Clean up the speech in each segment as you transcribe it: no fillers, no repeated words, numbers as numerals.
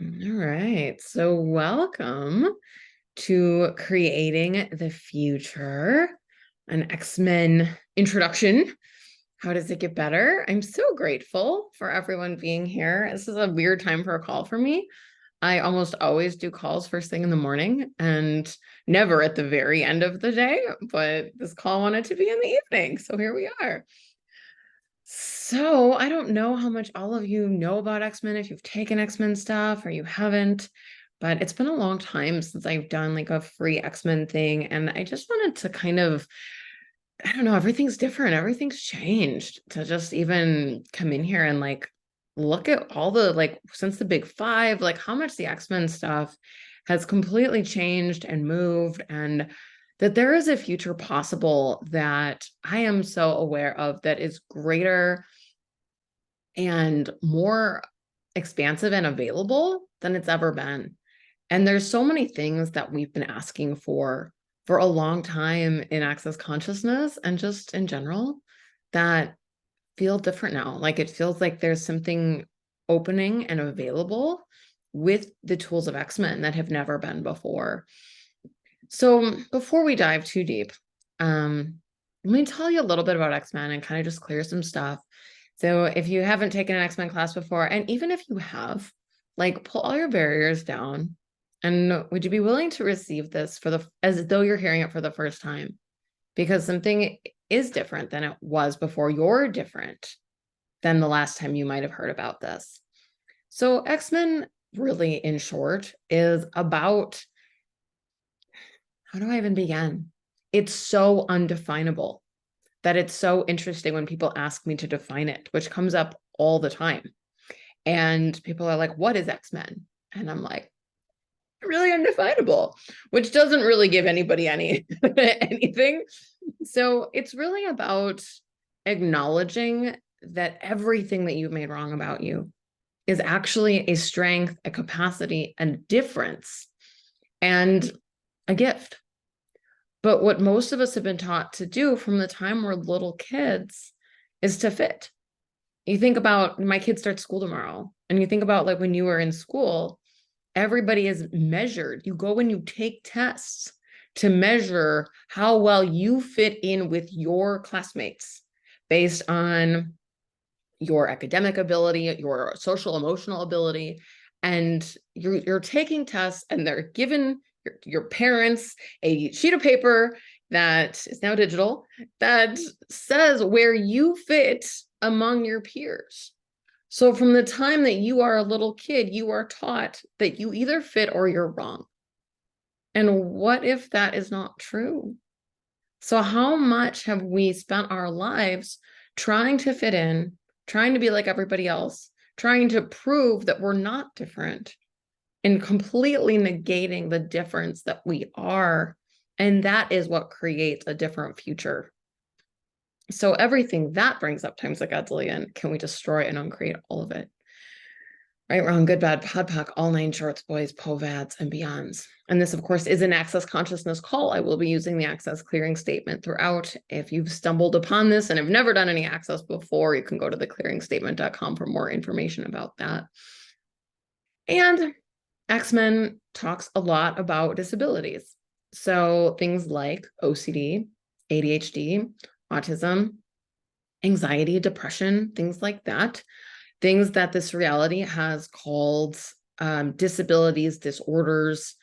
All right. So, welcome to Creating the Future, an X-Men introduction. How does it get better? I'm so grateful for everyone being here. This is a weird time for a call for me. I almost always do calls first thing in the morning and never at the very end of the day, but this call wanted to be in the evening. So, here we are. So, I don't know how much all of you know about X-Men, if you've taken X-Men stuff or you haven't, but it's been a long time since I've done like a free X-Men thing. And I just wanted to kind of, I don't know, everything's different. Everything's changed to just even come in here and like look at all the like since the big five, like how much the X-Men stuff has completely changed and moved, and that there is a future possible that I am so aware of that is greater and more expansive and available than it's ever been. And there's so many things that we've been asking for a long time in access consciousness and just in general that feel different now. Like it feels like there's something opening and available with the tools of X-Men that have never been before. So before we dive too deep, let me tell you a little bit about X-Men and kind of just clear some stuff. So if you haven't taken an X-Men class before, and even if you have, like pull all your barriers down. And would you be willing to receive this as though you're hearing it for the first time? Because something is different than it was before. You're different than the last time you might have heard about this. So X-Men, really in short, is about, how do I even begin? It's so undefinable that it's so interesting when people ask me to define it, which comes up all the time. And people are like, what is X-Men? And I'm like, really undefinable, which doesn't really give anybody anything. So it's really about acknowledging that everything that you've made wrong about you is actually a strength, a capacity, and a difference, and a gift. But what most of us have been taught to do from the time we're little kids is to fit. You think about my kids start school tomorrow, and you think about like when you were in school, everybody is measured. You go and you take tests to measure how well you fit in with your classmates based on your academic ability, your social emotional ability. And you're taking tests, and they're given your parents a sheet of paper that is now digital that says where you fit among your peers. So from the time that you are a little kid, you are taught that you either fit or you're wrong. And what if that is not true? So how much have we spent our lives trying to fit in, trying to be like everybody else, trying to prove that we're not different, and completely negating the difference that we are? And that is what creates a different future. So everything that brings up times a gazillion, can we destroy and uncreate all of it? Right, wrong, good, bad, podpoc, all nine shorts, boys, povads, and beyonds. And this, of course, is an access consciousness call. I will be using the access clearing statement throughout. If you've stumbled upon this and have never done any access before, you can go to theclearingstatement.com for more information about that. And X-Men talks a lot about disabilities. So things like OCD, ADHD, autism, anxiety, depression, things like that. Things that this reality has called disabilities, disorders,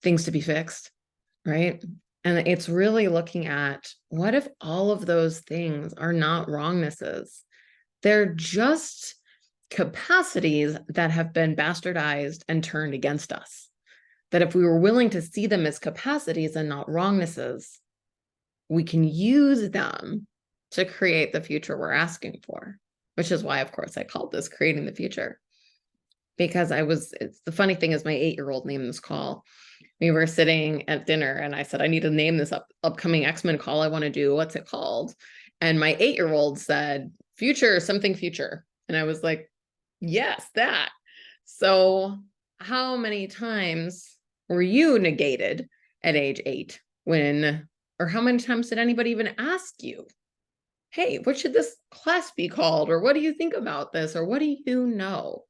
things to be fixed, right? And it's really looking at, what if all of those things are not wrongnesses? They're just capacities that have been bastardized and turned against us. That if we were willing to see them as capacities and not wrongnesses, we can use them to create the future we're asking for. Which is why, of course, I called this Creating the Future. Because it's the funny thing is my 8-year-old named this call. We were sitting at dinner and I said, I need to name this upcoming X-Men call I want to do. What's it called? And my 8-year-old said, future, something future. And I was like, yes, that. So how many times were you negated at age 8 or how many times did anybody even ask you, hey, what should this class be called? Or what do you think about this? Or what do you know?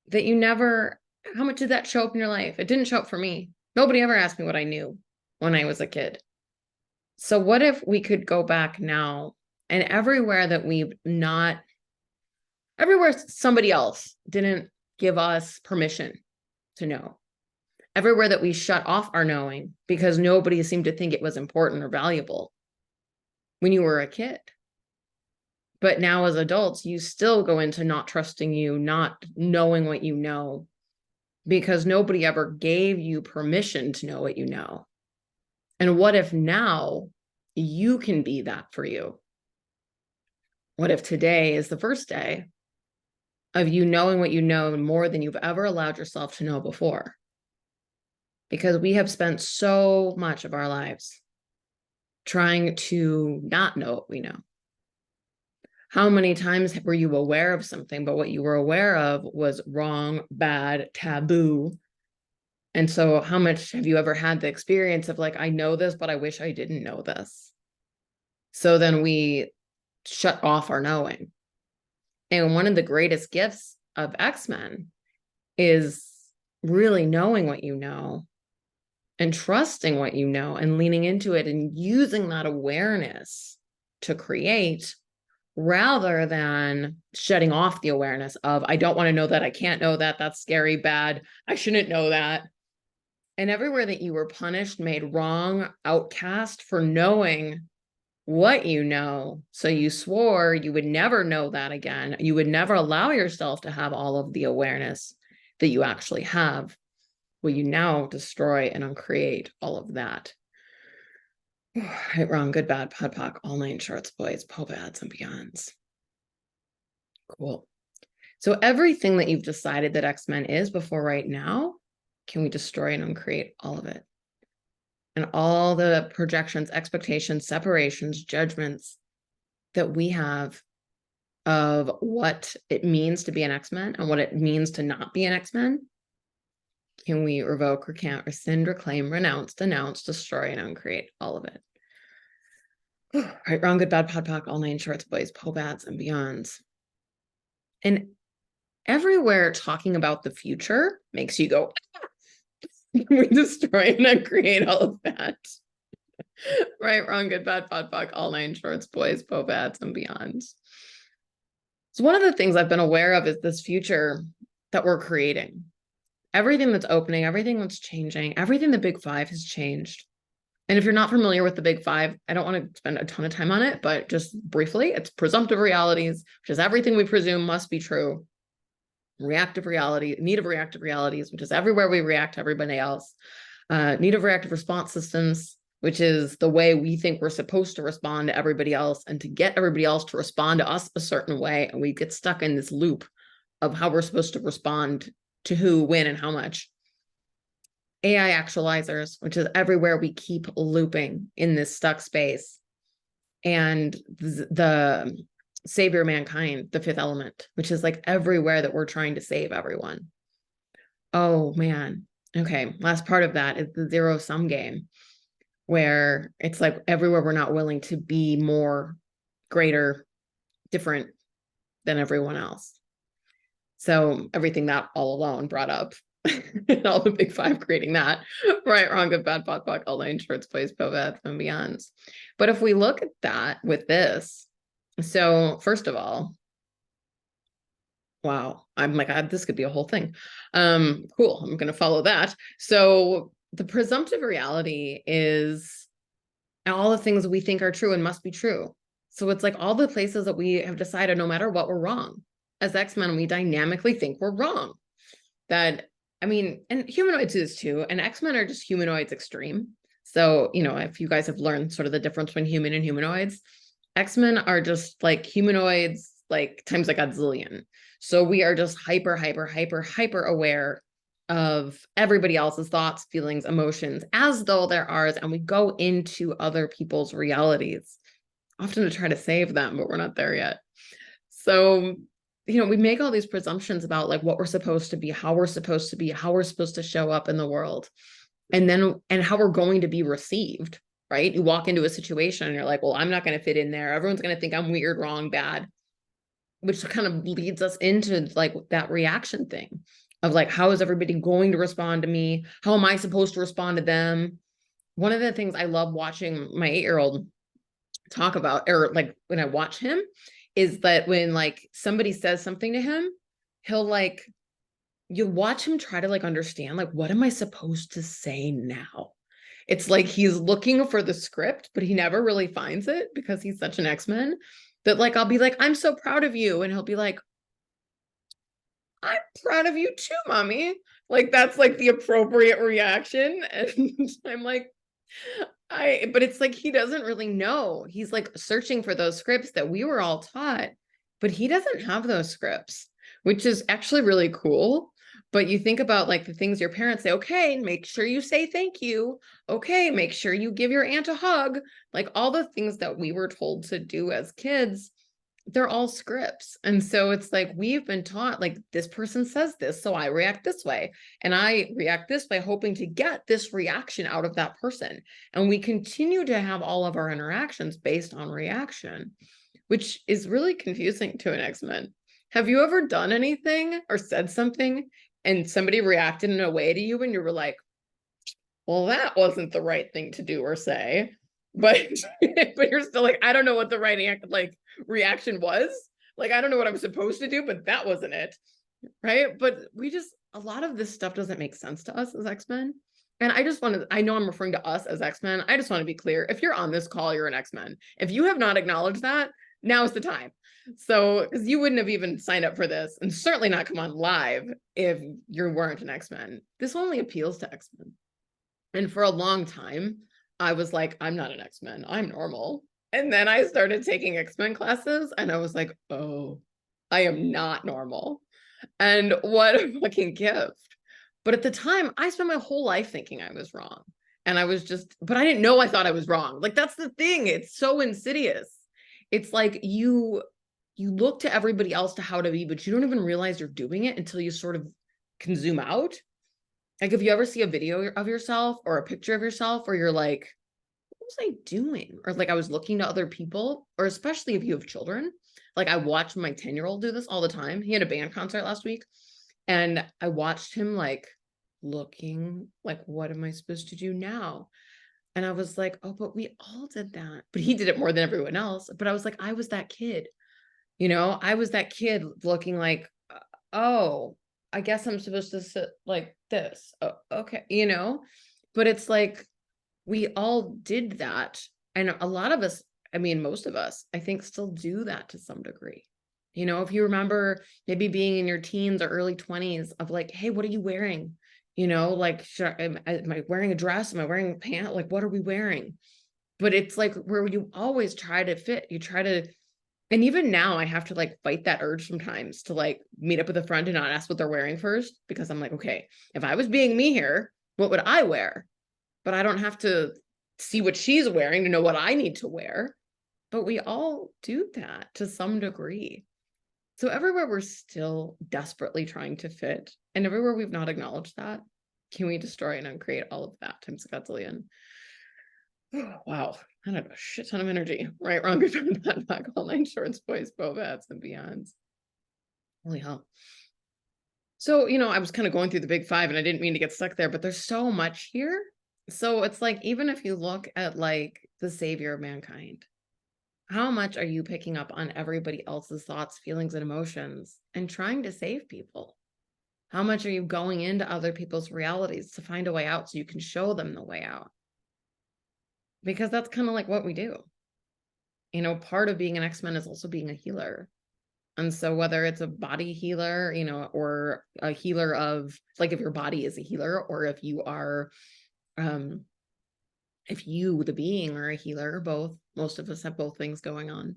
that you never, how much did that show up in your life? It didn't show up for me. Nobody ever asked me what I knew when I was a kid. So what if we could go back now and everywhere somebody else didn't give us permission to know, everywhere that we shut off our knowing because nobody seemed to think it was important or valuable when you were a kid. But now as adults, you still go into not trusting you, not knowing what you know, because nobody ever gave you permission to know what you know. And what if now you can be that for you? What if today is the first day of you knowing what you know more than you've ever allowed yourself to know before? Because we have spent so much of our lives trying to not know what we know. How many times were you aware of something, but what you were aware of was wrong, bad, taboo? And so how much have you ever had the experience of like, I know this, but I wish I didn't know this? So then we shut off our knowing. And one of the greatest gifts of X-Men is really knowing what you know and trusting what you know and leaning into it and using that awareness to create, rather than shutting off the awareness of, I don't want to know that, I can't know that, that's scary, bad, I shouldn't know that. And everywhere that you were punished, made wrong, outcast for knowing what you know, so you swore you would never know that again. You would never allow yourself to have all of the awareness that you actually have. Will you now destroy and uncreate all of that? Right, wrong, good, bad, pod, poc, all nine shorts, boys, pobads, and beyonds. Cool. So everything that you've decided that X-Men is before right now, can we destroy and uncreate all of it? And all the projections, expectations, separations, judgments that we have of what it means to be an X-Men and what it means to not be an X-Men, can we revoke, recant, rescind, reclaim, renounce, denounce, destroy, and uncreate all of it? Right, wrong, good, bad, pod, poc, all nine shorts, boys, pobads, and beyonds. And everywhere talking about the future makes you go, we destroy and uncreate all of that. Right, wrong, good, bad, pod, poc, all nine shorts, boys, pobads, and beyonds. So one of the things I've been aware of is this future that we're creating. Everything that's opening, everything that's changing, everything the Big Five has changed. And if you're not familiar with the Big Five, I don't want to spend a ton of time on it, but just briefly, it's presumptive realities, which is everything we presume must be true. Reactive reality, need of reactive realities, which is everywhere we react to everybody else. Need of reactive response systems, which is the way we think we're supposed to respond to everybody else and to get everybody else to respond to us a certain way. And we get stuck in this loop of how we're supposed to respond to who, when, and how much. AI actualizers, which is everywhere we keep looping in this stuck space. And the savior of mankind, the fifth element, which is like everywhere that we're trying to save everyone. Oh man. Okay. Last part of that is the zero sum game, where it's like everywhere we're not willing to be more, greater, different than everyone else. So everything that all alone brought up, and all the Big Five creating that, right, wrong, good, bad, pot, poc, all nine shorts, plays, povads, and beyonds. But if we look at that with this, so first of all, wow, I'm like, this could be a whole thing. Cool, I'm going to follow that. So the presumptive reality is all the things we think are true and must be true. So it's like all the places that we have decided, no matter what, we're wrong. As X-Men, we dynamically think we're wrong. That, I mean, and humanoids is too, and X-Men are just humanoids extreme. So, you know, if you guys have learned sort of the difference between human and humanoids, X-Men are just like humanoids, like times like a gazillion. So we are just hyper aware of everybody else's thoughts, feelings, emotions, as though they're ours. And we go into other people's realities, often to try to save them, but we're not there yet. So, you know, we make all these presumptions about like what we're supposed to be, how we're supposed to be, how we're supposed to show up in the world, and how we're going to be received, right? You walk into a situation and you're like, well, I'm not going to fit in there. Everyone's going to think I'm weird, wrong, bad, which kind of leads us into like that reaction thing. of like, how is everybody going to respond to me? How am I supposed to respond to them? One of the things I love watching my 8-year-old talk about, or like when I watch him, is that when like somebody says something to him, he'll like, you'll watch him try to like understand, like, what am I supposed to say now? It's like he's looking for the script, but he never really finds it because he's such an X-Men that like I'll be like, I'm so proud of you. And he'll be like, I'm proud of you too, mommy. Like that's like the appropriate reaction. And I'm like, but it's like he doesn't really know. He's like searching for those scripts that we were all taught, but he doesn't have those scripts, which is actually really cool. But you think about like the things your parents say, okay, make sure you say thank you. Okay, make sure you give your aunt a hug. Like all the things that we were told to do as kids, they're all scripts. And so it's like we've been taught like this person says this, so I react this way. And I react this way, hoping to get this reaction out of that person. And we continue to have all of our interactions based on reaction, which is really confusing to an X-Men. Have you ever done anything or said something and somebody reacted in a way to you and you were like, well, that wasn't the right thing to do or say, but but you're still like, I don't know what the right like reaction was. Like, I don't know what I'm supposed to do, but that wasn't it. Right. But a lot of this stuff doesn't make sense to us as X-Men. And I know I'm referring to us as X-Men. I just want to be clear. If you're on this call, you're an X-Men. If you have not acknowledged that, now's the time. So, because you wouldn't have even signed up for this and certainly not come on live if you weren't an X-Men. This only appeals to X-Men. And for a long time, I was like, I'm not an X-Men, I'm normal. And then I started taking X-Men classes and I was like, oh, I am not normal. And what a fucking gift. But at the time, I spent my whole life thinking I was wrong. And but I didn't know I thought I was wrong. Like, that's the thing. It's so insidious. It's like you look to everybody else to how to be, but you don't even realize you're doing it until you sort of can zoom out. Like if you ever see a video of yourself or a picture of yourself where you're like, what was I doing? Or like I was looking to other people, or especially if you have children. Like I watch my 10-year-old do this all the time. He had a band concert last week and I watched him like looking like, what am I supposed to do now? And I was like, oh, but we all did that. But he did it more than everyone else. But I was like, I was that kid. I was that kid looking like, oh, I guess I'm supposed to sit like this. Oh, okay. But it's like, we all did that. And a lot of us, I mean, most of us, I think still do that to some degree. If you remember maybe being in your teens or early 20s of like, hey, what are you wearing? Like, am I wearing a dress? Am I wearing a pant? Like, what are we wearing? But it's like where you always try to fit. And even now I have to like fight that urge sometimes to like meet up with a friend and not ask what they're wearing first, because I'm like, okay, if I was being me here, what would I wear? But I don't have to see what she's wearing to know what I need to wear. But we all do that to some degree. So everywhere we're still desperately trying to fit, and everywhere we've not acknowledged that, can we destroy and uncreate all of that times a gazillion? Wow, I don't know, a shit ton of energy. Right, wrong, good, bad, back, all nine shorts, boys, bovats, and beyonds. Holy hell. So, I was kind of going through the big five and I didn't mean to get stuck there, but there's so much here. So it's like, even if you look at like the savior of mankind, how much are you picking up on everybody else's thoughts, feelings, and emotions and trying to save people? How much are you going into other people's realities to find a way out so you can show them the way out? Because that's kind of like what we do. Part of being an X-Men is also being a healer. And so whether it's a body healer, or a healer of like, if your body is a healer, or if you are, if you, the being, are a healer, both, most of us have both things going on.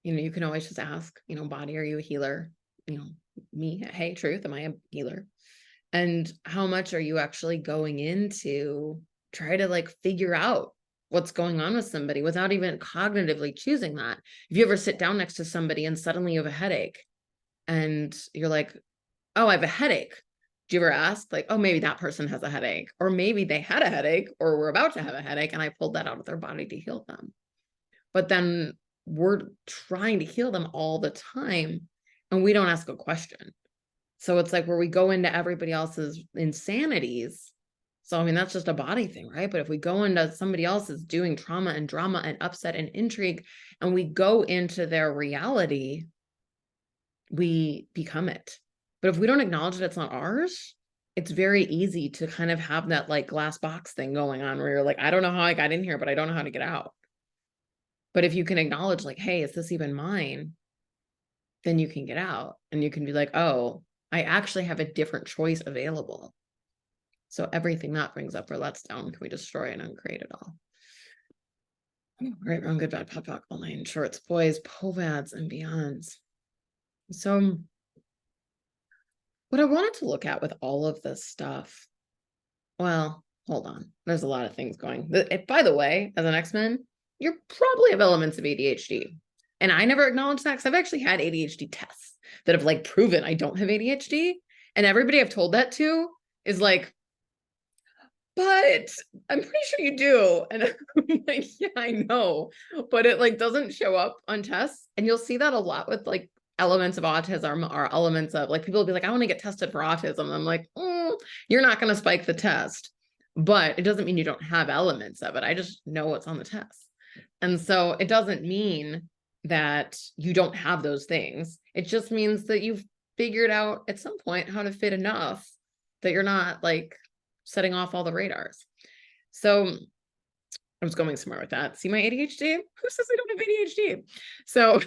You can always just ask, body, are you a healer? Me, hey, truth, am I a healer? And how much are you actually going into try to like figure out what's going on with somebody without even cognitively choosing that? If you ever sit down next to somebody and suddenly you have a headache and you're like, oh, I have a headache. Do you ever ask like, oh, maybe that person has a headache, or maybe they had a headache or were about to have a headache and I pulled that out of their body to heal them. But then we're trying to heal them all the time and we don't ask a question. So it's like where we go into everybody else's insanities. So, I mean, that's just a body thing, right? But if we go into somebody else's doing trauma and drama and upset and intrigue, and we go into their reality, we become it. But if we don't acknowledge that it's not ours, it's very easy to kind of have that like glass box thing going on where you're like, I don't know how I got in here, but I don't know how to get out. But if you can acknowledge like, hey, is this even mine? Then you can get out and you can be like, oh, I actually have a different choice available. So everything that brings up or lets down, can we destroy and uncreate it all? Right, wrong, good, bad, pop, all nine shorts, boys, povads, and beyonds. So what I wanted to look at with all of this stuff, well, hold on. There's a lot of things going. By the way, as an X-Men, you probably have elements of ADHD. And I never acknowledged that because I've actually had ADHD tests that have like proven I don't have ADHD. And everybody I've told that to is like, but I'm pretty sure you do. And I'm like, yeah, I know. But it like doesn't show up on tests. And you'll see that a lot with like elements of autism or elements of like people will be like, I want to get tested for autism. I'm like, you're not going to spike the test. But it doesn't mean you don't have elements of it. I just know what's on the test. And so it doesn't mean that you don't have those things. It just means that you've figured out at some point how to fit enough that you're not like setting off all the radars. So I was going somewhere with that. See my ADHD? Who says I don't have ADHD? So,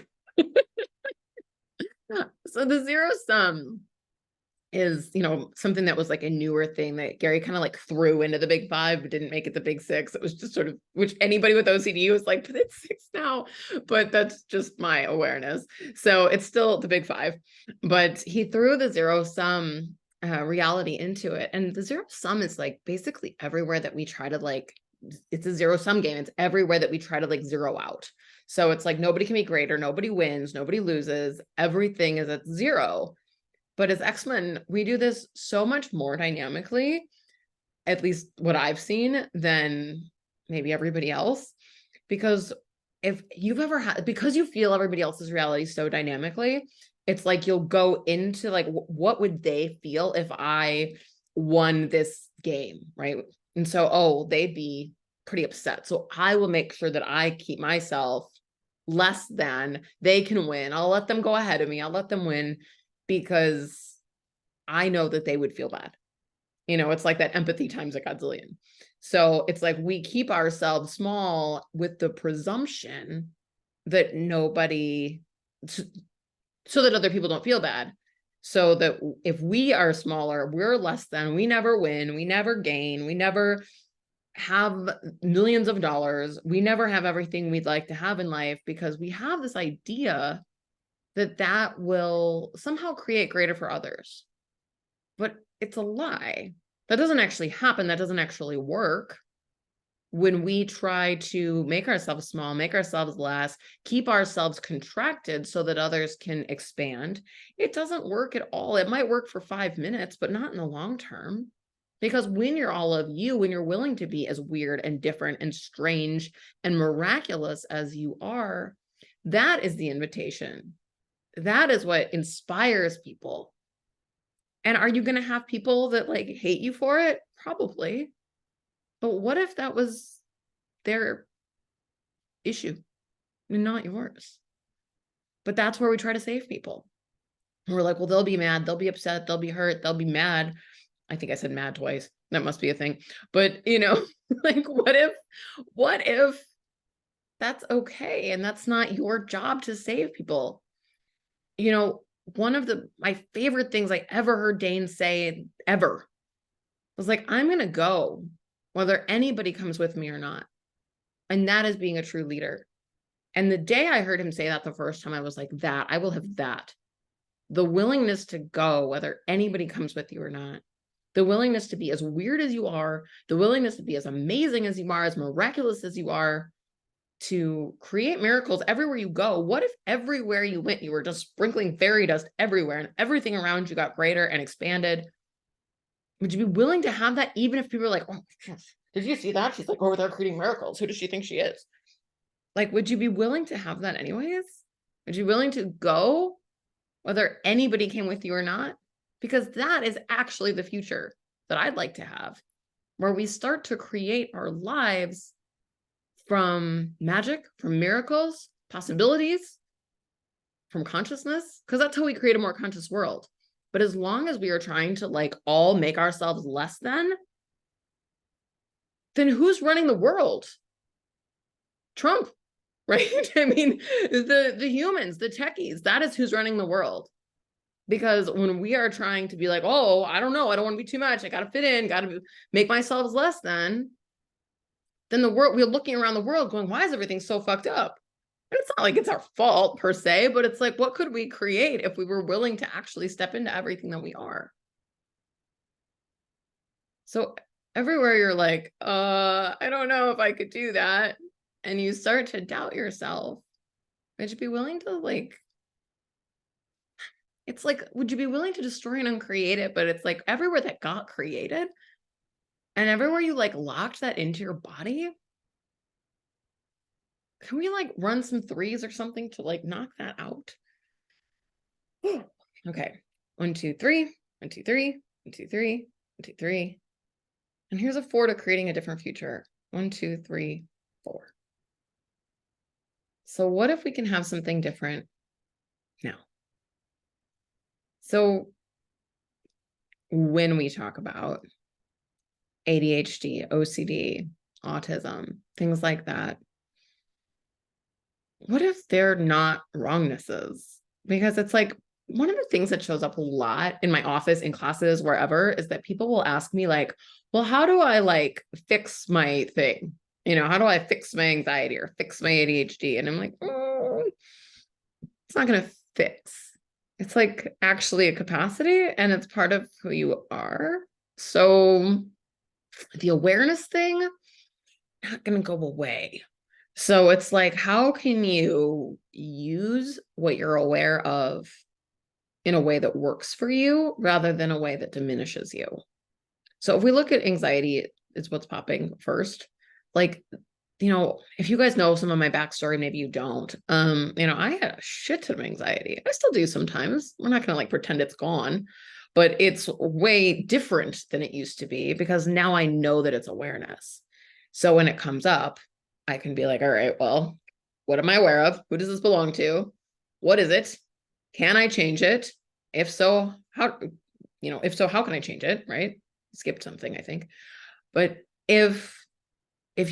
so the zero sum is, you know, something that was like a newer thing that Gary kind of like threw into the big five, but didn't make it the big six. It was just sort of, which anybody with OCD was like, but it's six now, but that's just my awareness. So it's still the big five, but he threw the zero sum reality into it. And the zero sum is like basically everywhere that we try to like, it's a zero sum game. It's everywhere that we try to like zero out. So it's like nobody can be greater, nobody wins, nobody loses, everything is at zero. But as X-Men, we do this so much more dynamically, at least what I've seen, than maybe everybody else. Because if you've ever had, because you feel everybody else's reality so dynamically, it's like you'll go into like, what would they feel if I won this game, right? And so, oh, they'd be pretty upset. So I will make sure that I keep myself less than they can win. I'll let them go ahead of me. I'll let them win because I know that they would feel bad. You know, it's like that empathy times a godzillion. So it's like we keep ourselves small with the presumption that nobody, so that other people don't feel bad. So that if we are smaller, we're less than, we never win, we never gain, we never have millions of dollars, we never have everything we'd like to have in life, because we have this idea that that will somehow create greater for others. But it's a lie. That doesn't actually happen. That doesn't actually work. When we try to make ourselves small, make ourselves less, keep ourselves contracted so that others can expand, it doesn't work at all. It might work for 5 minutes, but not in the long term. Because when you're all of you, when you're willing to be as weird and different and strange and miraculous as you are, that is the invitation. That is what inspires people. And are you going to have people that like hate you for it? Probably. But what if that was their issue and not yours? But that's where we try to save people. And we're like, well, they'll be mad, they'll be upset, they'll be hurt, they'll be mad. I think I said mad twice. That must be a thing. But, you know, like what if that's okay and that's not your job to save people? You know, one of my favorite things I ever heard Dane say ever was like, I'm going to go whether anybody comes with me or not. And that is being a true leader. And the day I heard him say that the first time, I was like, that I will have that. The willingness to go, whether anybody comes with you or not. The willingness to be as weird as you are, the willingness to be as amazing as you are, as miraculous as you are, to create miracles everywhere you go. What if everywhere you went, you were just sprinkling fairy dust everywhere and everything around you got greater and expanded? Would you be willing to have that, even if people are like, oh, did you see that? She's like over there creating miracles. Who does she think she is? Like, would you be willing to have that anyways? Would you be willing to go whether anybody came with you or not? because that is actually the future that I'd like to have, where we start to create our lives from magic, from miracles, possibilities, from consciousness, because that's how we create a more conscious world. But as long as we are trying to like all make ourselves less than, then who's running the world? Trump, right? I mean, the humans, the techies, that is who's running the world. Because when we are trying to be like, oh, I don't know, I don't want to be too much, I got to fit in, got to make myself less than, then the world, we're looking around the world going, why is everything so fucked up? And it's not like it's our fault per se, but it's like, what could we create if we were willing to actually step into everything that we are? So everywhere you're like, I don't know if I could do that. And you start to doubt yourself. Would you be willing to like, it's like, would you be willing to destroy and uncreate it? But it's like everywhere that got created and everywhere you like locked that into your body, can we like run some threes or something to like knock that out? Okay. 1, 2, 3, 1, 2, 3, 1, 2, 3, 1, 2, 3. And here's a 4 to creating a different future. 1, 2, 3, 4. So what if we can have something different now? So when we talk about ADHD, OCD, autism, things like that, what if they're not wrongnesses? Because it's like one of the things that shows up a lot in my office, in classes, wherever, is that people will ask me like, well, how do I like fix my thing? You know, how do I fix my anxiety or fix my ADHD? And I'm like, it's not going to fix. It's like actually a capacity and it's part of who you are. So the awareness thing, not going to go away. So it's like, how can you use what you're aware of in a way that works for you rather than a way that diminishes you? So if we look at anxiety, it's what's popping first. Like, you know, if you guys know some of my backstory, maybe you don't. You know, I had a shit ton of anxiety. I still do sometimes. We're not going to like pretend it's gone, but it's way different than it used to be because now I know that it's awareness. So when it comes up, I can be like, all right, well, what am I aware of? Who does this belong to? What is it? Can I change it? If so, how, you know, if so, how can I change it? Right? Skipped something, I think. But if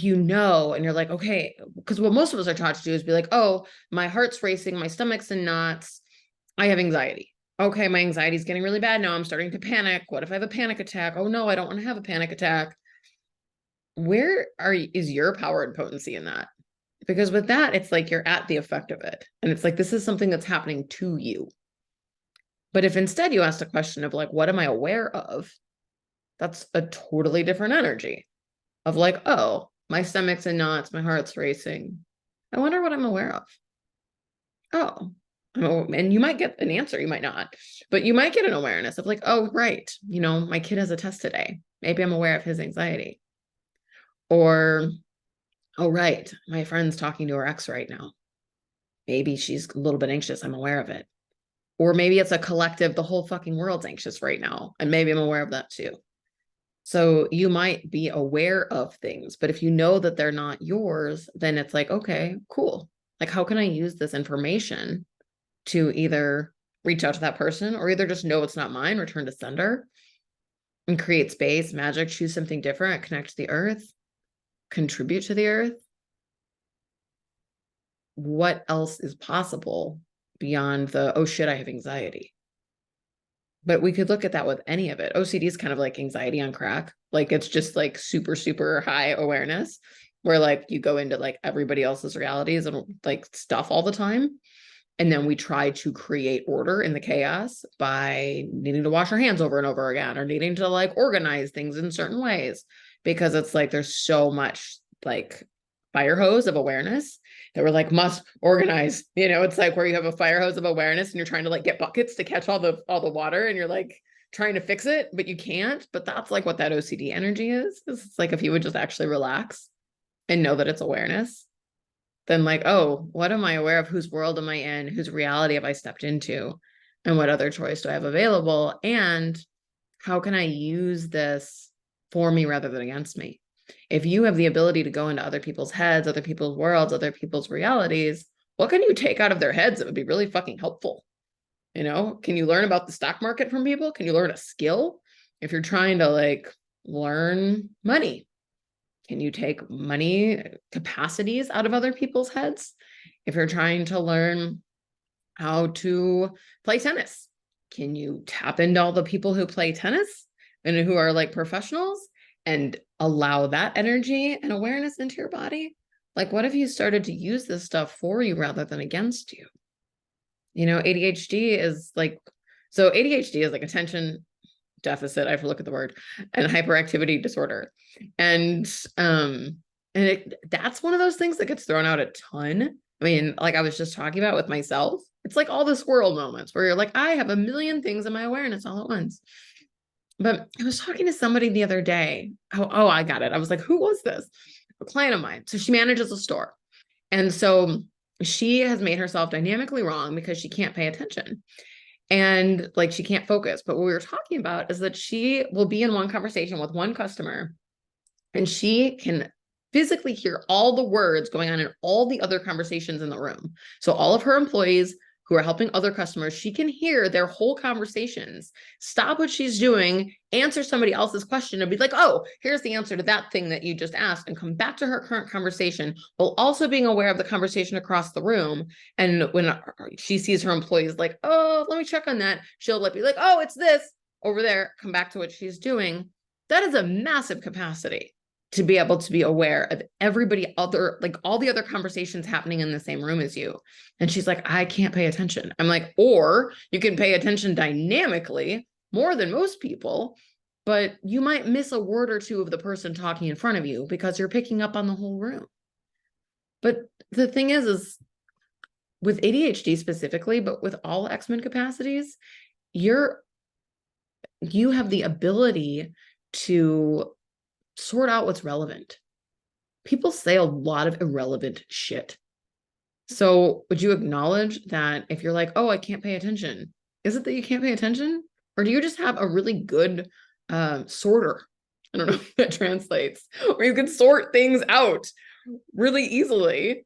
you know, and you're like, okay, because what most of us are taught to do is be like, oh, my heart's racing, my stomach's in knots, I have anxiety. Okay, my anxiety is getting really bad now. I'm starting to panic. What if I have a panic attack? Oh no, I don't want to have a panic attack. Where is your power and potency in that? Because with that, it's like you're at the effect of it. And it's like, this is something that's happening to you. But if instead you ask the question of like, what am I aware of? That's a totally different energy of like, oh, my stomach's in knots, my heart's racing. I wonder what I'm aware of. Oh, and you might get an answer, you might not, but you might get an awareness of like, oh, right, you know, my kid has a test today. Maybe I'm aware of his anxiety. Or, oh, right, my friend's talking to her ex right now. Maybe she's a little bit anxious. I'm aware of it. Or maybe it's a collective, the whole fucking world's anxious right now. And maybe I'm aware of that too. So you might be aware of things, but if you know that they're not yours, then it's like, okay, cool. Like, how can I use this information to either reach out to that person or either just know it's not mine, return to sender, and create space, magic, choose something different, connect to the earth, contribute to the earth? What else is possible beyond the, oh shit, I have anxiety? But we could look at that with any of it. OCD is kind of like anxiety on crack. Like it's just like super, super high awareness where like you go into like everybody else's realities and like stuff all the time. And then we try to create order in the chaos by needing to wash our hands over and over again or needing to like organize things in certain ways because it's like there's so much like fire hose of awareness that we're like must organize. You know, it's like where you have a fire hose of awareness and you're trying to like get buckets to catch all the water and you're like trying to fix it, but you can't. But that's like what that OCD energy is. It's like if you would just actually relax and know that it's awareness, then like, oh, what am I aware of? Whose world am I in? Whose reality have I stepped into? And what other choice do I have available? And how can I use this for me rather than against me? If you have the ability to go into other people's heads, other people's worlds, other people's realities, what can you take out of their heads that would be really fucking helpful? Can you learn about the stock market from people? Can you learn a skill? If you're trying to like learn money, can you take money capacities out of other people's heads? If you're trying to learn how to play tennis, can you tap into all the people who play tennis and who are like professionals and allow that energy and awareness into your body? Like, what if you started to use this stuff for you rather than against you? ADHD is like, so ADHD is like attention deficit, I have to look at the word, and hyperactivity disorder. And that's one of those things that gets thrown out a ton. I mean, like I was just talking about with myself, it's like all the squirrel moments where you're like, I have a million things in my awareness all at once. But I was talking to somebody the other day. Oh, I got it. I was like, who was this? A client of mine. So she manages a store. And so she has made herself dynamically wrong because she can't pay attention. And like she can't focus. But what we were talking about is that she will be in one conversation with one customer and she can physically hear all the words going on in all the other conversations in the room. So all of her employees who are helping other customers, she can hear their whole conversations, stop what she's doing, answer somebody else's question and be like, oh, here's the answer to that thing that you just asked, and come back to her current conversation while also being aware of the conversation across the room. And when she sees her employees like, oh, let me check on that, she'll be like, oh, it's this over there, come back to what she's doing. That is a massive capacity to be able to be aware of everybody other, like all the other conversations happening in the same room as you. And she's like, I can't pay attention. I'm like, or you can pay attention dynamically more than most people, but you might miss a word or two of the person talking in front of you because you're picking up on the whole room. But the thing is with ADHD specifically, but with all X-Men capacities, you have the ability to sort out what's relevant. People say a lot of irrelevant shit. So would you acknowledge that if you're like, oh, I can't pay attention, is it that you can't pay attention? Or do you just have a really good sorter? I don't know if that translates. Or you can sort things out really easily.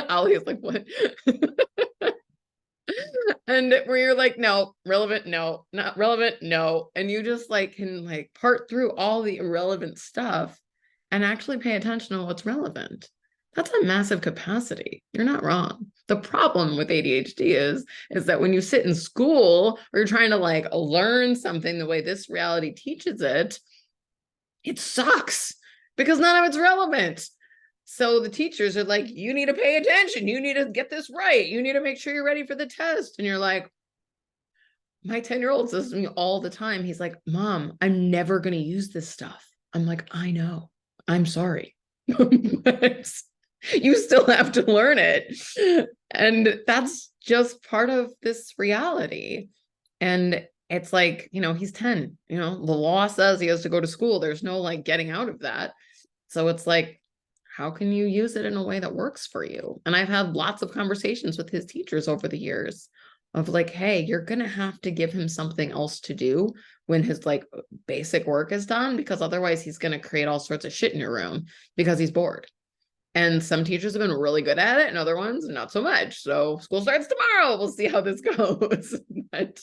Ali is like, what? And where you're like, no, relevant, no, not relevant, no. And you just like can like part through all the irrelevant stuff and actually pay attention to what's relevant. That's a massive capacity. You're not wrong. The problem with ADHD is that when you sit in school or you're trying to like learn something the way this reality teaches it, it sucks because none of it's relevant. So the teachers are like, you need to pay attention. You need to get this right. You need to make sure you're ready for the test. And you're like, my 10-year-old says to me all the time, he's like, Mom, I'm never going to use this stuff. I'm like, I know. I'm sorry. But you still have to learn it. And that's just part of this reality. And it's like, he's 10, the law says he has to go to school. There's no like getting out of that. So it's like, how can you use it in a way that works for you? And I've had lots of conversations with his teachers over the years of like, hey, you're going to have to give him something else to do when his like basic work is done, because otherwise he's going to create all sorts of shit in your room because he's bored. And some teachers have been really good at it and other ones not so much. So school starts tomorrow. We'll see how this goes. But,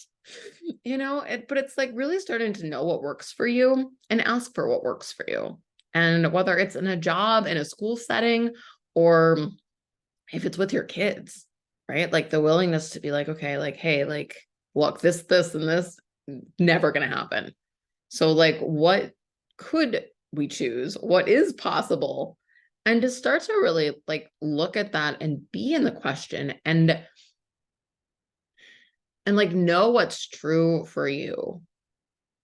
but it's like really starting to know what works for you and ask for what works for you. And whether it's in a job, in a school setting, or if it's with your kids, right? Like the willingness to be like, okay, like, hey, like, look, this, and this, never going to happen. So like, what could we choose? What is possible? And to start to really like look at that and be in the question and like know what's true for you,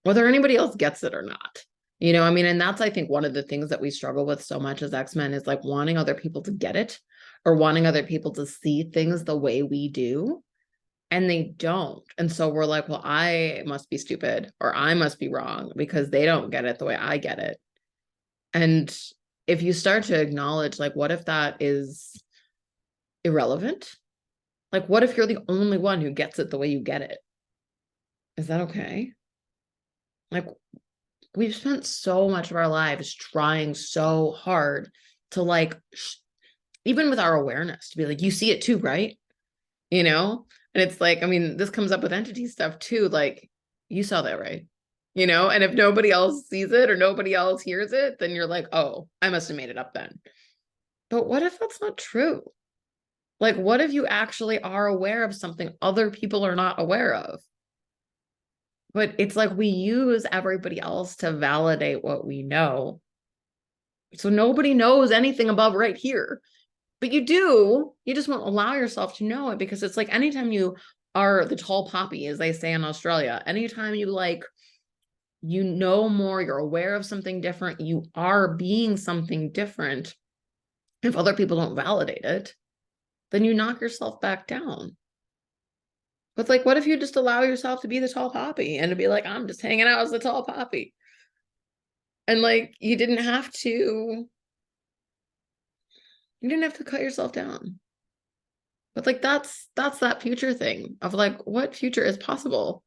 whether anybody else gets it or not. And that's, I think, one of the things that we struggle with so much as X-Men is like wanting other people to get it or wanting other people to see things the way we do. And they don't. And so we're like, well, I must be stupid or I must be wrong because they don't get it the way I get it. And if you start to acknowledge, like, what if that is irrelevant? Like, what if you're the only one who gets it the way you get it? Is that okay? Like, we've spent so much of our lives trying so hard to like, even with our awareness, to be like, you see it too, right? You know? And it's like, I mean, this comes up with entity stuff too. Like, you saw that, right? You know? And if nobody else sees it or nobody else hears it, then you're like, oh, I must have made it up then. But what if that's not true? Like, what if you actually are aware of something other people are not aware of? But it's like we use everybody else to validate what we know. So nobody knows anything above right here. But you do, you just won't allow yourself to know it, because it's like anytime you are the tall poppy, as they say in Australia, anytime you like, you know more, you're aware of something different, you are being something different. If other people don't validate it, then you knock yourself back down. But like, what if you just allow yourself to be the tall poppy and to be like, I'm just hanging out as the tall poppy? And like, you didn't have to cut yourself down. But like, that's that future thing of like, what future is possible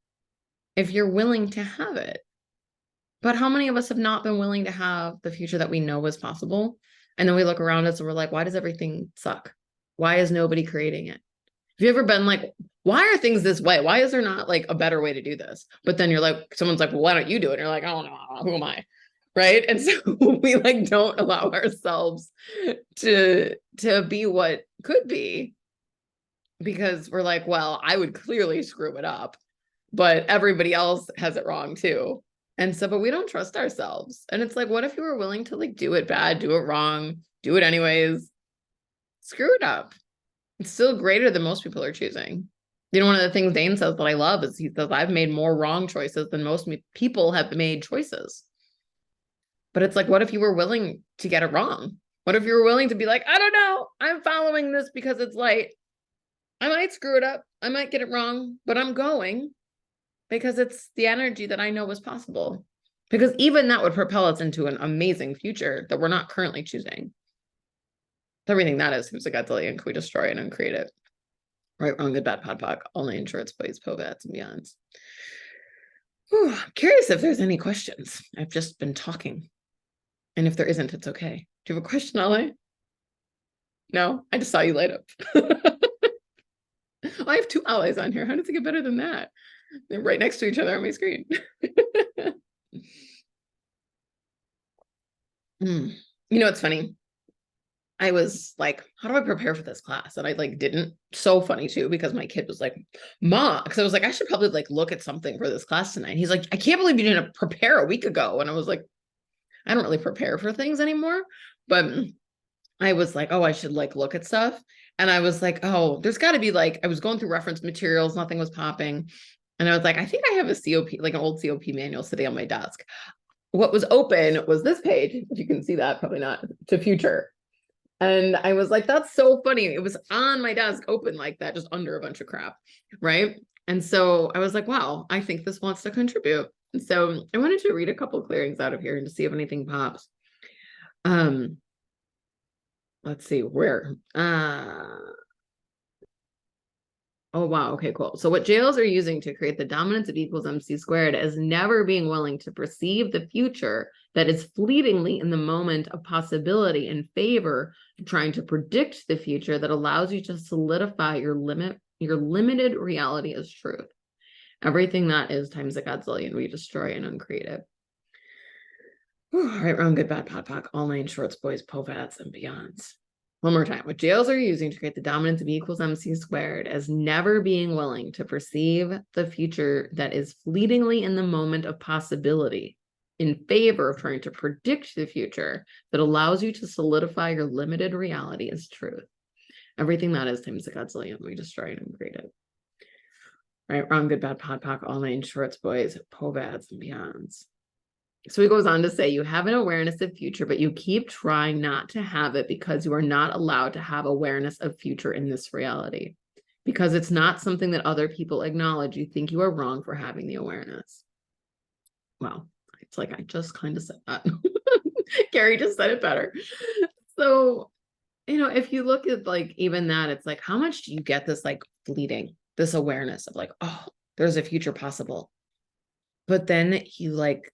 if you're willing to have it? But how many of us have not been willing to have the future that we know is possible? And then we look around us and we're like, why does everything suck? Why is nobody creating it? Have you ever been like, why are things this way? Why is there not like a better way to do this? But then you're like, someone's like, well, why don't you do it? And you're like, oh no, who am I? Right. And so we like don't allow ourselves to be what could be, because we're like, well, I would clearly screw it up, but everybody else has it wrong too. And so, but we don't trust ourselves. And it's like, what if you were willing to like do it bad, do it wrong, do it anyways, screw it up? It's still greater than most people are choosing. You know, one of the things Dane says that I love is he says, I've made more wrong choices than most people have made choices. But it's like, what if you were willing to get it wrong? What if you were willing to be like, I don't know, I'm following this because it's light. I might screw it up. I might get it wrong, but I'm going because it's the energy that I know is possible. Because even that would propel us into an amazing future that we're not currently choosing. Everything that is, who's a Godzillion, can we destroy it and create it? Right, wrong, good, bad, podpoc, only insurance, plays, povats, and beyonds. Whew, I'm curious if there's any questions. I've just been talking. And if there isn't, it's okay. Do you have a question, Ale? No, I just saw you light up. Well, I have two allies on here. How does it get better than that? They're right next to each other on my screen. You know, it's funny. I was like, how do I prepare for this class? And I like didn't. So funny too, because my kid was like, Ma, because I was like, I should probably like look at something for this class tonight. He's like, I can't believe you didn't prepare a week ago. And I was like, I don't really prepare for things anymore. But I was like, oh, I should like look at stuff. And I was like, oh, there's got to be like, I was going through reference materials, nothing was popping. And I was like, I think I have a COP, like an old COP manual sitting on my desk. What was open was this page, if you can see that, probably not, to future. And I was like, that's so funny. It was on my desk open like that, just under a bunch of crap. Right. And so I was like, wow, I think this wants to contribute. And so I wanted to read a couple clearings out of here and to see if anything pops. Let's see where. Oh, wow. Okay, cool. So what jails are using to create the dominance of equals MC squared is never being willing to perceive the future that is fleetingly in the moment of possibility in favor of trying to predict the future that allows you to solidify your limited reality as truth. Everything that is times a Godzillion, we destroy and uncreate it. All right, wrong, good, bad, podpoc, all nine shorts, boys, povats, and beyonds. One more time. What jails are using to create the dominance of E equals MC squared as never being willing to perceive the future that is fleetingly in the moment of possibility in favor of trying to predict the future that allows you to solidify your limited reality as truth. Everything that is times the Godzillion, we destroy and create it. Right, wrong, good, bad, podpoc, all nine shorts, boys, povats, and beyonds. So he goes on to say, you have an awareness of future, but you keep trying not to have it because you are not allowed to have awareness of future in this reality. Because it's not something that other people acknowledge, you think you are wrong for having the awareness. Well, it's like, I just kind of said that. Carrie just said it better. So, you know, if you look at like even that, it's like, how much do you get this like fleeting, this awareness of like, oh, there's a future possible. But then you like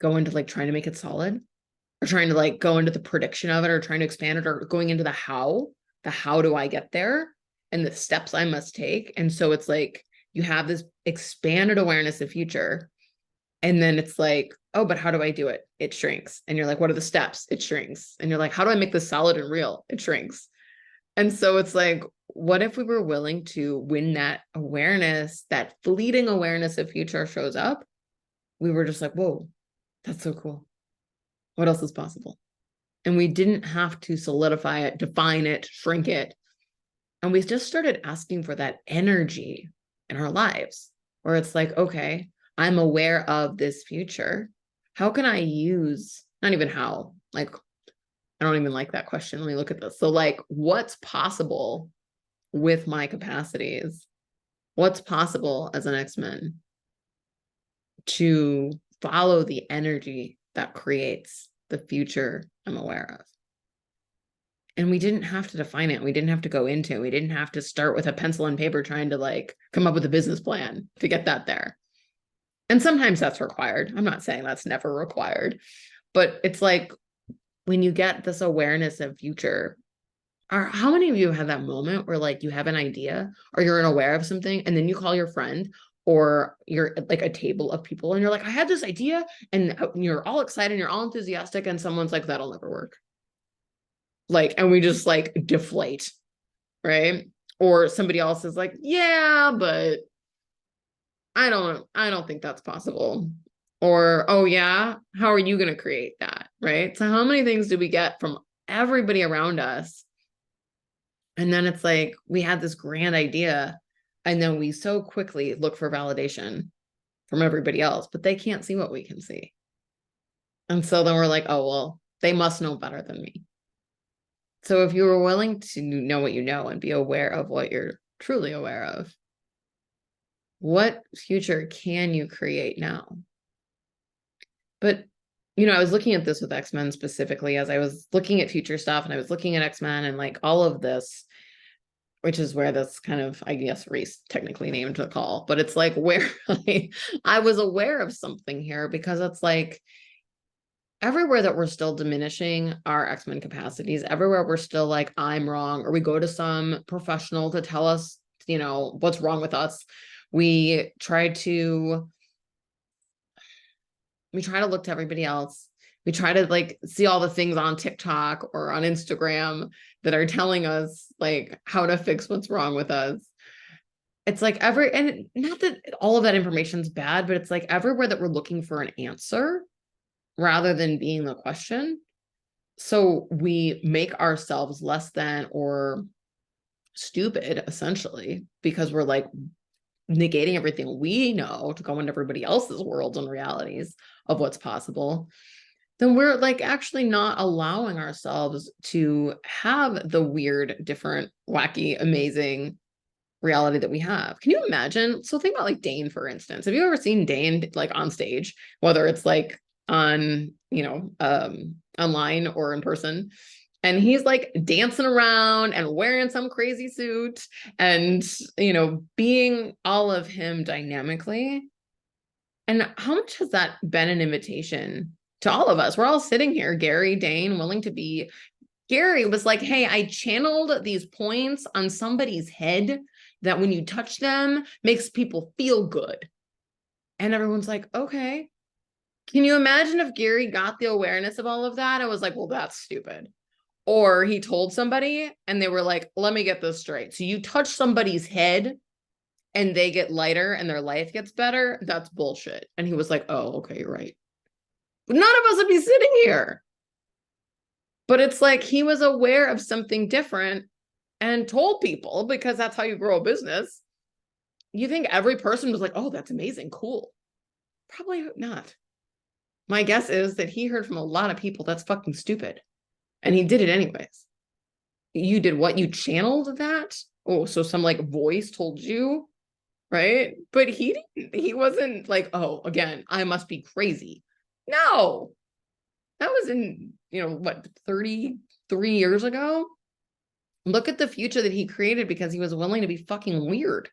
go into like trying to make it solid, or trying to like go into the prediction of it, or trying to expand it, or going into the how do I get there and the steps I must take. And so it's like you have this expanded awareness of future. And then it's like, oh, but how do I do it? It shrinks. And you're like, what are the steps? It shrinks. And you're like, how do I make this solid and real? It shrinks. And so it's like, what if we were willing to, when that awareness, that fleeting awareness of future shows up, we were just like, whoa, that's so cool. What else is possible? And we didn't have to solidify it, define it, shrink it. And we just started asking for that energy in our lives, where it's like, okay, I'm aware of this future. How can I use, not even how, like, I don't even like that question. Let me look at this. So, like, what's possible with my capacities? What's possible as an X-Men to follow the energy that creates the future I'm aware of? And we didn't have to define it. We didn't have to go into it. We didn't have to start with a pencil and paper trying to like come up with a business plan to get that there. And sometimes that's required. I'm not saying that's never required, but it's like when you get this awareness of future, or how many of you have that moment where like you have an idea or you're unaware of something and then you call your friend, or you're at like a table of people and you're like, I had this idea, and you're all excited and you're all enthusiastic, and someone's like, that'll never work. Like, and we just like deflate, right? Or somebody else is like, yeah, but I don't think that's possible. Or, oh yeah, how are you going to create that? Right? So how many things do we get from everybody around us? And then it's like we had this grand idea, and then we so quickly look for validation from everybody else, but they can't see what we can see. And so then we're like, oh, well, they must know better than me. So if you were willing to know what you know and be aware of what you're truly aware of, what future can you create now? But, you know, I was looking at this with X-Men specifically as I was looking at future stuff, and I was looking at X-Men and like all of this, which is where this kind of, I guess, race technically named the call, but it's like where I was aware of something here, because it's like everywhere that we're still diminishing our X-Men capacities, everywhere we're still like, I'm wrong, or we go to some professional to tell us, you know, what's wrong with us. We try to look to everybody else. We try to like see all the things on TikTok or on Instagram that are telling us like how to fix what's wrong with us. It's like and not that all of that information is bad, but it's like everywhere that we're looking for an answer rather than being the question. So we make ourselves less than or stupid, essentially, because we're like negating everything we know to go into everybody else's worlds and realities of what's possible. Then we're like actually not allowing ourselves to have the weird, different, wacky, amazing reality that we have. Can you imagine? So think about like Dane, for instance. Have you ever seen Dane like on stage, whether it's like on, you know, online or in person? And he's like dancing around and wearing some crazy suit and, you know, being all of him dynamically. And how much has that been an invitation to all of us? We're all sitting here, Gary, Dane, willing to be. Gary was like, hey, I channeled these points on somebody's head that when you touch them makes people feel good. And everyone's like, okay. Can you imagine if Gary got the awareness of all of that? I was like, well, that's stupid. Or he told somebody and they were like, let me get this straight. So you touch somebody's head and they get lighter and their life gets better. That's bullshit. And he was like, oh, okay, you're right. But none of us would be sitting here. But it's like he was aware of something different and told people, because that's how you grow a business. You think every person was like, oh, that's amazing, cool. Probably not. My guess is that he heard from a lot of people that's fucking stupid. And he did it anyways. You did what? You channeled that? Oh, so some like voice told you, right? But he wasn't like, oh, again, I must be crazy. No. That was in, you know, what, 33 years ago? Look at the future that he created because he was willing to be fucking weird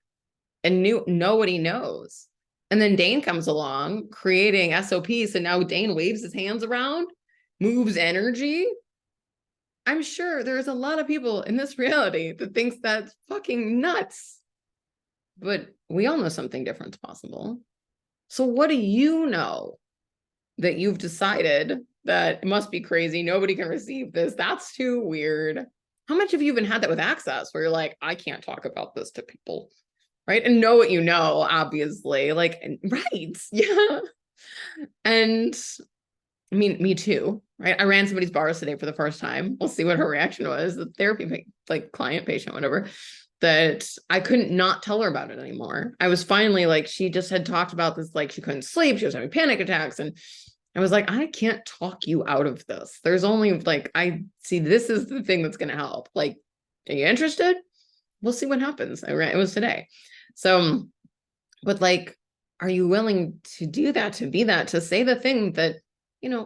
and know what he knows. And then Dane comes along creating SOPs. So now Dane waves his hands around, moves energy. I'm sure there's a lot of people in this reality that thinks that's fucking nuts. But we all know something different's possible. So what do you know that you've decided that it must be crazy? Nobody can receive this. That's too weird. How much have you even had that with Access where you're like, I can't talk about this to people, right? And know what you know, obviously. Like, right. Yeah. And I mean, me too, right? I ran somebody's bars today for the first time. We'll see what her reaction was. The therapy, like client, patient, whatever, that I couldn't not tell her about it anymore. I was finally like, she just had talked about this, like she couldn't sleep. She was having panic attacks. And I was like, I can't talk you out of this. There's only like, I see this is the thing that's going to help. Like, are you interested? We'll see what happens. It was today. So, but like, are you willing to do that, to be that, to say the thing that,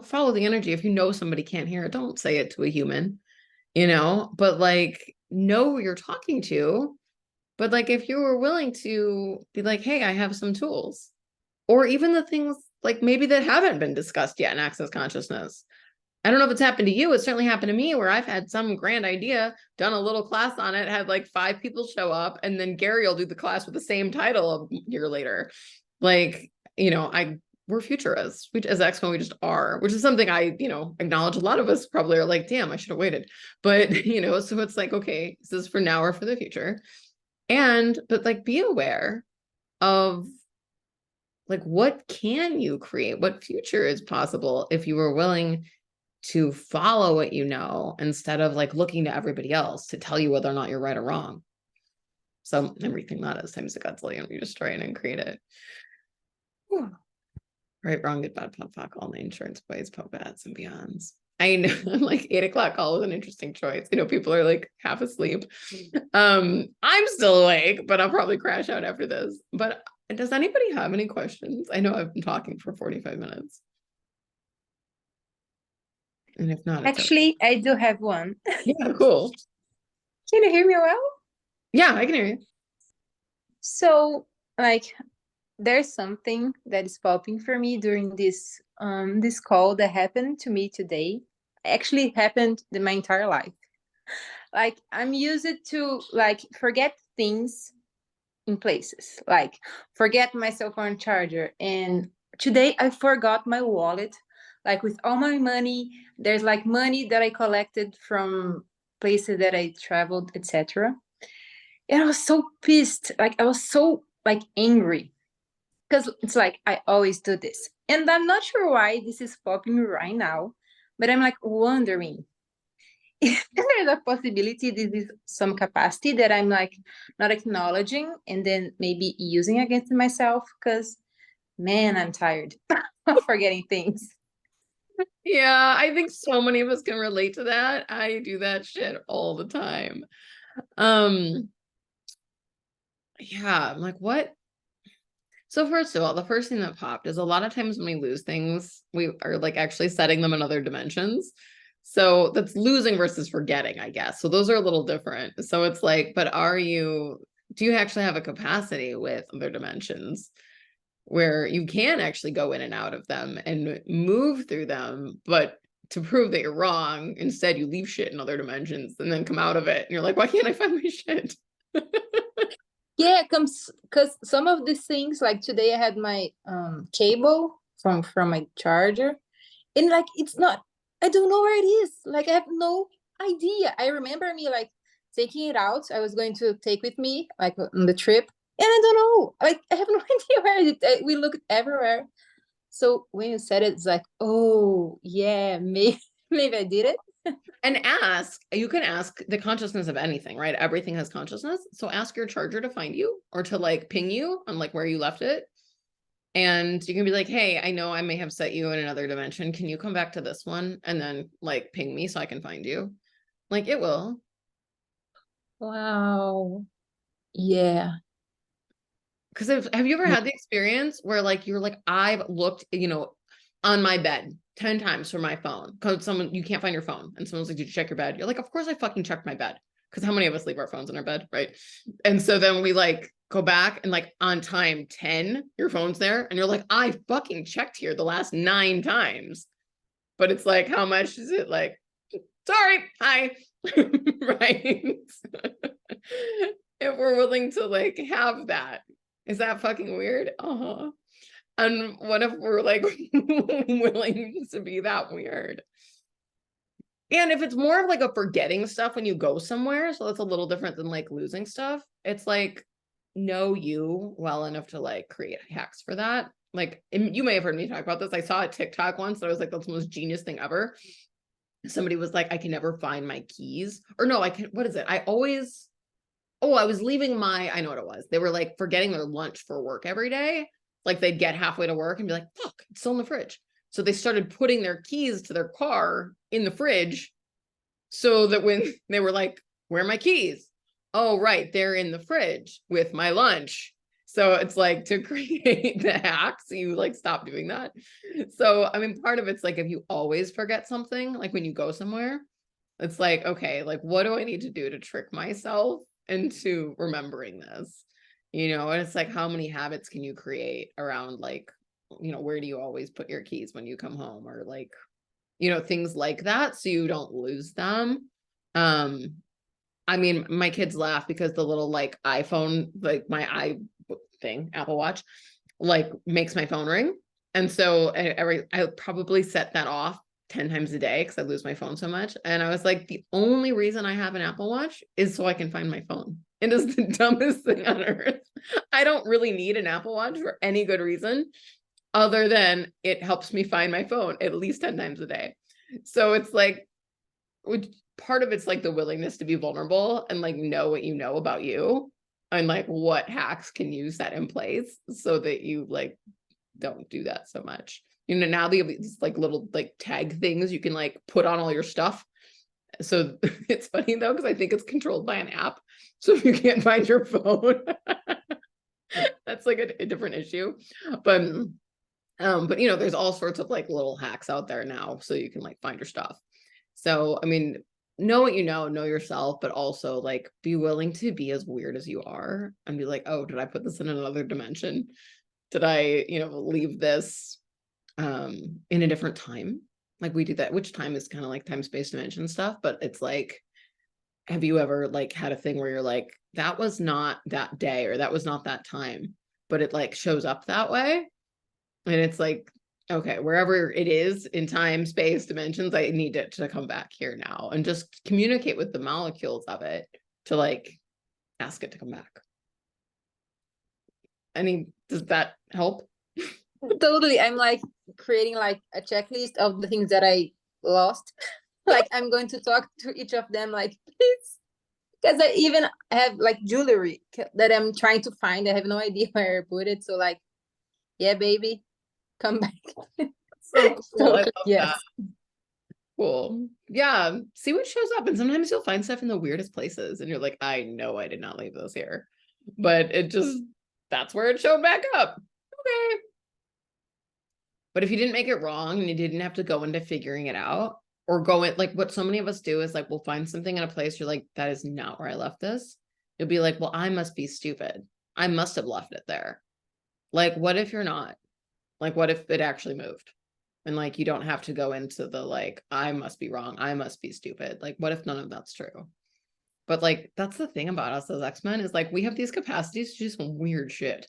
follow the energy. If you know somebody can't hear it, don't say it to a human, but like, know who you're talking to. But like, if you were willing to be like, hey, I have some tools, or even the things like maybe that haven't been discussed yet in Access Consciousness. I don't know if it's happened to you. It certainly happened to me where I've had some grand idea, done a little class on it, had like 5 people show up, and then Gary will do the class with the same title a year later. Like, we're futurists. We, as X-Men, we just are, which is something I, acknowledge. A lot of us probably are like, damn, I should have waited. But, so it's like, okay, is this for now or for the future? But like, be aware of like, what can you create? What future is possible if you were willing to follow what you know instead of like looking to everybody else to tell you whether or not you're right or wrong. So everything that is times a godzillion, we just try and create it. Whew. Right, wrong, good, bad, pop, fuck, all the insurance boys, popats, and beyonds. I know, I'm like 8 o'clock call was an interesting choice. People are like half asleep. I'm still awake, but I'll probably crash out after this. But does anybody have any questions? I know I've been talking for 45 minutes. And if not, Actually, I do have one. Yeah, cool. Can you hear me well? Yeah, I can hear you. So, like, there's something that is popping for me during this call that happened to me today. Actually happened my entire life. Like, I'm used to like forget things in places, like forget my cell phone charger. And today I forgot my wallet, like with all my money. There's like money that I collected from places that I traveled, etc. And I was so pissed. Like I was so like angry because it's like I always do this, and I'm not sure why this is popping right now, but I'm like wondering if there's a possibility this is some capacity that I'm like not acknowledging and then maybe using against myself. Because man, I'm tired of forgetting things. Yeah, I think so many of us can relate to that. I do that shit all the time. Um, yeah, I'm like, what? So first of all, the first thing that popped is a lot of times when we lose things, we are like actually setting them in other dimensions. So that's losing versus forgetting, I guess. So those are a little different. So it's like, but do you actually have a capacity with other dimensions where you can actually go in and out of them and move through them? But to prove that you're wrong, instead you leave shit in other dimensions and then come out of it. And you're like, why can't I find my shit? Yeah, comes because some of these things, like today I had my cable from my charger, and like it's not, I don't know where it is. Like I have no idea. I remember me like taking it out. I was going to take with me like on the trip, and I don't know. Like I have no idea where it is. We looked everywhere. So when you said it, it's like, oh yeah, maybe maybe I did it. And you can ask the consciousness of anything, right? Everything has consciousness. So ask your charger to find you or to like ping you on like where you left it. And you can be like, hey, I know I may have set you in another dimension. Can you come back to this one and then like ping me so I can find you? Like it will. Wow. Yeah. Because have you ever had the experience where like you're like, I've looked, on my bed 10 times for my phone because you can't find your phone and someone's like, did you check your bed? You're like, of course I fucking checked my bed. because how many of us leave our phones in our bed, right? And so then we like go back and like on time 10, your phone's there and you're like, I fucking checked here the last 9 times. But it's like, how much is it? Like, sorry, hi. Right. If we're willing to like have that, is that fucking weird? Uh-huh. And what if we're like willing to be that weird? And if it's more of like a forgetting stuff when you go somewhere, so that's a little different than like losing stuff. It's like know you well enough to like create hacks for that. Like, and you may have heard me talk about this. I saw a TikTok once that I was like, that's the most genius thing ever. Somebody was like, I can never find my keys. Or no, I can, what is it? I always, oh, I was leaving my, I know what it was. They were like forgetting their lunch for work every day. Like they'd get halfway to work and be like, fuck, it's still in the fridge. So they started putting their keys to their car in the fridge so that when they were like, where are my keys? Oh, right, they're in the fridge with my lunch. So it's like to create the hack, so you like stop doing that. So, I mean, part of it's like if you always forget something, like when you go somewhere, it's like, okay, like what do I need to do to trick myself into remembering this? You know, and it's like, how many habits can you create around like, you know, where do you always put your keys when you come home, or like, you know, things like that, so you don't lose them. I mean, my kids laugh because the little like iPhone, like my thing, Apple Watch, like makes my phone ring. And so I probably set that off 10 times a day because I lose my phone so much. And I was like, the only reason I have an Apple Watch is so I can find my phone. It is the dumbest thing on earth. I don't really need an Apple Watch for any good reason other than it helps me find my phone at least 10 times a day. So it's like, which part of it's like the willingness to be vulnerable and like know what you know about you and like what hacks can you set in place so that you like don't do that so much. You know, now they have these like little like tag things you can like put on all your stuff. So it's funny though, because I think it's controlled by an app. So if you can't find your phone, that's like a different issue. But you know, there's all sorts of like little hacks out there now so you can like find your stuff. So, I mean, know what you know yourself, but also like be willing to be as weird as you are and be like, oh, did I put this in another dimension? Did I, you know, leave this in a different time? Like we do that, which time is kind of like time, space, dimension stuff, but it's like, have you ever like had a thing where you're like, that was not that day or that was not that time, but it like shows up that way? And it's like, okay, wherever it is in time, space, dimensions, I need it to come back here now and just communicate with the molecules of it to like ask it to come back. Does that help? Totally. I'm like creating like a checklist of the things that I lost. Like I'm going to talk to each of them like, please. Because I even have like jewelry that I'm trying to find. I have no idea where I put it. So like, yeah, baby, come back. So cool. So, I love yes. that. Cool. Yeah. See what shows up. And sometimes you'll find stuff in the weirdest places and you're like, I know I did not leave those here. But it just, that's where it showed back up. Okay. But if you didn't make it wrong and you didn't have to go into figuring it out or go in, like what so many of us do is like, we'll find something in a place you're like, that is not where I left this. You'll be like, well, I must be stupid. I must have left it there. Like, what if you're not? Like, what if it actually moved? And like, you don't have to go into the like, I must be wrong. I must be stupid. Like, what if none of that's true? But like, that's the thing about us as X-Men is like, we have these capacities to do some weird shit.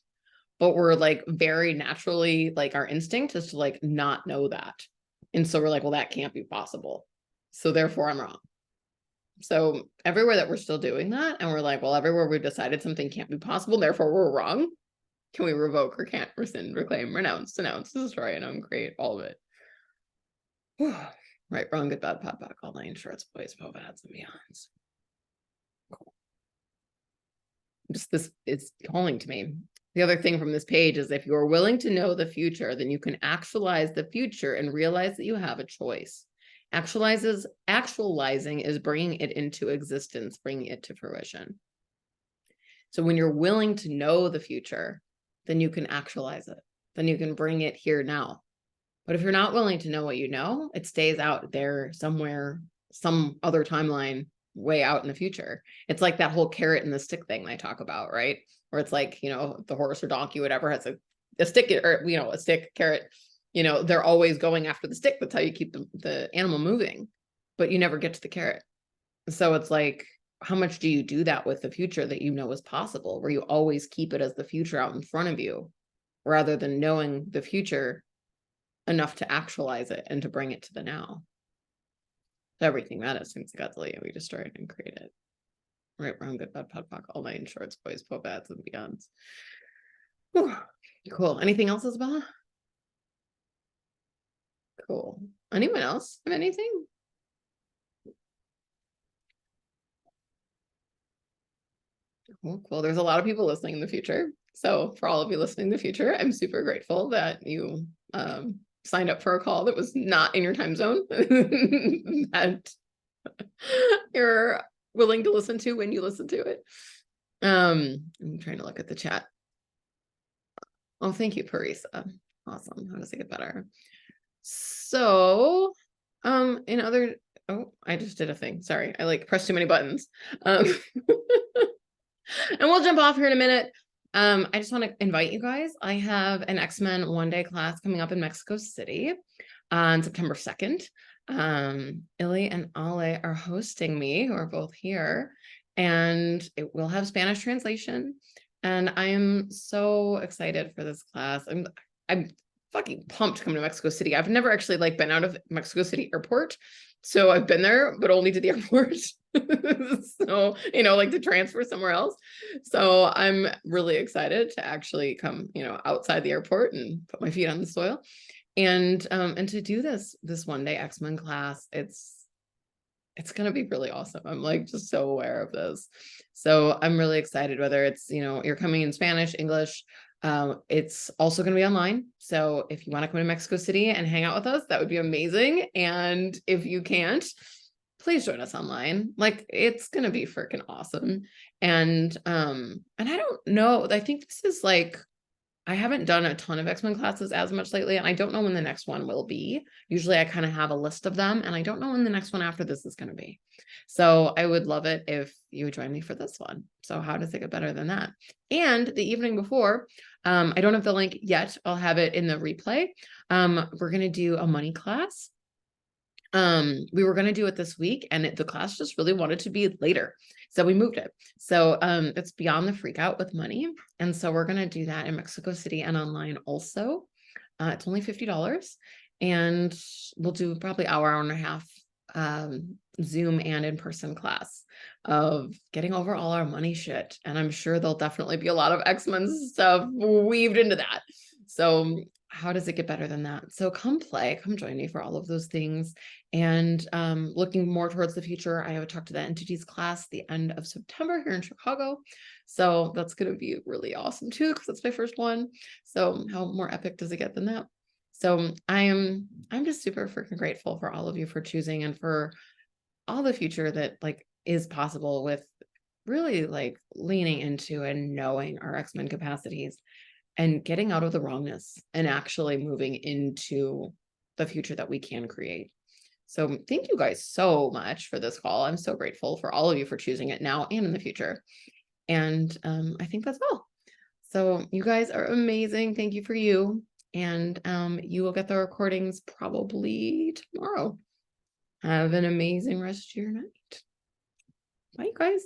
But we're like very naturally, like our instinct is to like not know that. And so we're like, well, that can't be possible. So therefore I'm wrong. So everywhere that we're still doing that, and we're like, well, everywhere we've decided something can't be possible, therefore we're wrong. Can we revoke or can't rescind, reclaim, renounce, denounce, destroy, and uncreate all of it? Right, wrong, good, bad, pop back, all 9 shorts, boys, both ads and beyonds. Cool. Just this is calling to me. The other thing from this page is if you're willing to know the future, then you can actualize the future and realize that you have a choice. Actualizing is bringing it into existence, bringing it to fruition. So when you're willing to know the future, then you can actualize it. Then you can bring it here now. But if you're not willing to know what you know, it stays out there somewhere, some other timeline, way out in the future. It's like that whole carrot and the stick thing I talk about, right? Where it's like, the horse or donkey, whatever, has a stick or, a stick, carrot, they're always going after the stick. That's how you keep the animal moving, but you never get to the carrot. So it's like, how much do you do that with the future that is possible, where you always keep it as the future out in front of you, rather than knowing the future enough to actualize it and to bring it to the now. Everything that is, things got delayed, we destroyed and created. Right, wrong, good, bad, podpoc, all night in shorts, boys, po bads, and beyonds. Whew. Cool. Anything else, Isabella? Cool. Anyone else have anything? Cool. There's a lot of people listening in the future. So for all of you listening in the future, I'm super grateful that you signed up for a call that was not in your time zone, that you're willing to listen to when you listen to it. I'm trying to look at the chat. Oh, thank you, Parisa. Awesome. How does it get better? So, oh, I just did a thing. Sorry, I pressed too many buttons. And we'll jump off here in a minute. I just want to invite you guys. I have an X-Men one-day class coming up in Mexico City on September 2nd. Illy and Ale are hosting me, who are both here, and it will have Spanish translation. And I am so excited for this class. I'm fucking pumped to come to Mexico City. I've never actually been out of Mexico City airport. So I've been there, but only to the airport. So, to transfer somewhere else. So I'm really excited to actually come, outside the airport and put my feet on the soil. And to do this one-day X-Men class, it's going to be really awesome. I'm just so aware of this. So I'm really excited, whether it's, you're coming in Spanish, English. It's also going to be online. So if you want to come to Mexico City and hang out with us, that would be amazing. And if you can't, please join us online. It's going to be freaking awesome. And I don't know, I think this is I haven't done a ton of X-Men classes as much lately, and I don't know when the next one will be. Usually I kind of have a list of them, and I don't know when the next one after this is going to be. So I would love it if you would join me for this one. So how does it get better than that? And the evening before, I don't have the link yet. I'll have it in the replay. We're going to do a money class. We were going to do it this week, and the class just really wanted to be later. So we moved it. So it's Beyond the Freak Out with Money. And so we're going to do that in Mexico City and online also. It's only $50. And we'll do probably hour and a half Zoom and in-person class of getting over all our money shit. And I'm sure there'll definitely be a lot of X-Men stuff weaved into that. So how does it get better than that? So come join me for all of those things. And looking more towards the future, I have a Talk to the Entities class the end of September here in Chicago. So that's going to be really awesome too, because it's my first one. So how more epic does it get than that? So I'm just super freaking grateful for all of you for choosing, and for all the future that is possible with really leaning into and knowing our X-Men capacities and getting out of the wrongness and actually moving into the future that we can create. So thank you guys so much for this call. I'm so grateful for all of you for choosing it now and in the future. And I think that's all. So you guys are amazing. Thank you for you. And you will get the recordings probably tomorrow. Have an amazing rest of your night. Bye, you guys.